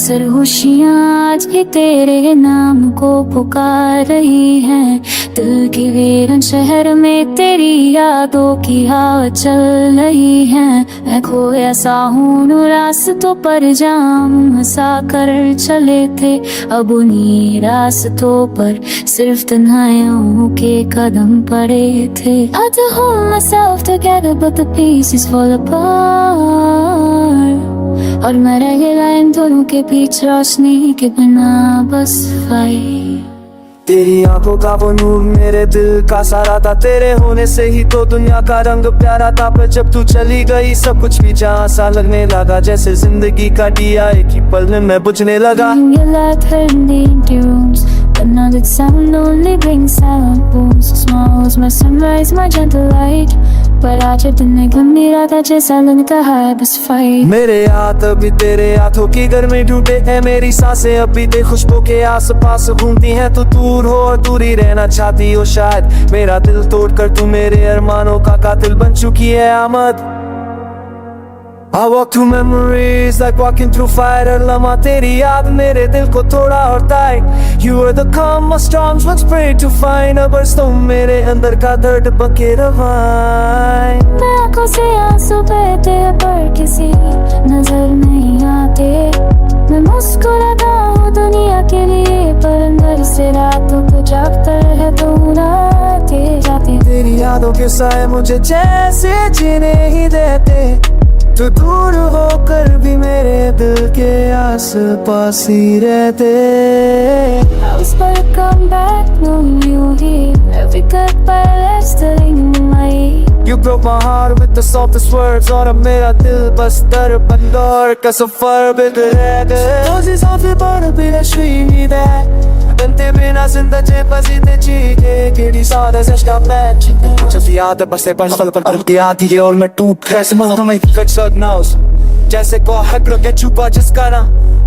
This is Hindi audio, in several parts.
अक्सर खुशियाँ आज भी तेरे नाम को पुकार रही हैं। दिल के वीरान शहर में तेरी यादों की हवा चल रही है। मैं खोया सा हूँ उन रास्तों पर जाम हंसा कर चले थे। अब उन्हीं रास्तों पर सिर्फ तन्हाइयों के कदम पड़े थे। I had to hold myself together but the pieces fall apart। और मैं रह गया इन दोनों के बीच रोशनी के बिना बस फाइट। तेरी आंखों का वो नूर मेरे दिल का सारा था। तेरे होने से ही तो दुनिया का रंग प्यारा था। पर जब तू चली गई सब कुछ भी जहाँ सा लगने लगा। जैसे जिंदगी का दिया एक ही पल में मैं बुझने लगा। But now that sound only brings silent wounds. So small was my sunrise, my gentle light, but आज दिन में गंभीर था जैसा लगता है बस फाइट। मेरे हाथ अभी तेरे हाथों की गर्मी ढूंढे हैं। मेरी सांसें अभी तेरी खुशबू के आस पास घूमती हैं। तू दूर हो और दूर ही रहना चाहती हो शायद। मेरा दिल तोड़कर तू मेरे अरमानों का कातिल बन चुकी है आमद। I walk through memories like walking through fire। हर लम्हा तेरी याद मेरे दिल को थोड़ा और ताई। You were the calm my storms once prayed to find। अब तुम मेरे अंदर का दर्द बके रवाई। मैं आँखों से आंसू बहते हैं पर किसी नजर नहीं आते। मैं मुस्कुराता हूँ दुनिया के लिए पर अंदर से रातों को जागता है तो रातें जाती। तेरी यादों के साए मुझे जैसे जीने ही देते। तू दूर होकर भी मेरे दिल के आस पास ही रहते। I whisper come back knowing you here। Every goodbye left stirring in my ear। You broke my heart with the softest words। और अब मेरा दिल बस दरबंद और का सफर बिखरे गए। Close off the border be a street that बनते बिना जिंदगी बसी ते चीज़े केडी सादा ज़श्का मैच। जब याद बसे पर पल पल की आती है और मैं टूट कैसे मर में कट सकनाउस। जैसे को हक के छुपा जिसका ना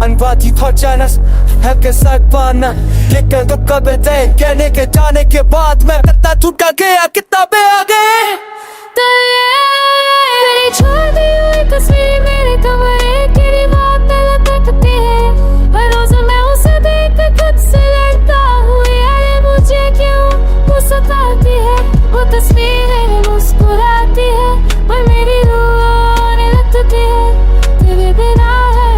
अनबाती खोचानस है के साथ पाना। ये कर तो कब दे कहने के जाने के बाद मैं कितना टूटा गया कितना बे आ गए। तेरी छोड़ दी हुई तस्वीर मेरे कमरे की दीवार पे लटकती है। हर रोज मैं उसे देख कर खुद से लड़ता हूँ। यार मुझे क्यों वो सताती है। वो तस्वीर है मुस्कुराती है पर मेरी रूह रोने लगती है। तेरे बिना है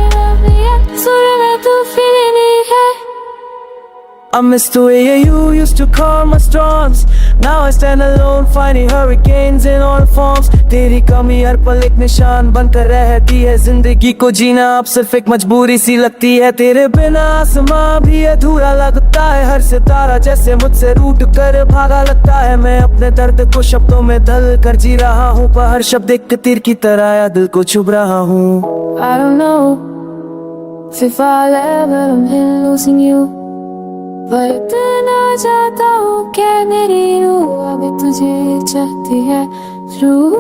अब सुर में तू फिर नहीं है। I miss the way you used to calm my storms। Now I stand alone fighting hurricanes in all forms। तेरी कमी हर पल एक निशान बनकर रहती है। जिंदगी को जीना अब सिर्फ एक मजबूरी सी लगती है। तेरे बिना आसमां भी अधूरा लगता है। हर सितारा जैसे मुझसे रूठ कर भागा लगता है। मैं अपने दर्द को शब्दों में ढल कर जी रहा हूँ पर हर शब्द एक तीर की तरह या दिल को छुप रहा हूँ। I don't know if I'll ever losing you। पर इतना चाहता हूँ कि मेरी रूह अब तुझे चाहती है। रूह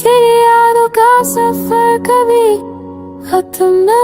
तेरी यादों का सफर कभी खत्म ना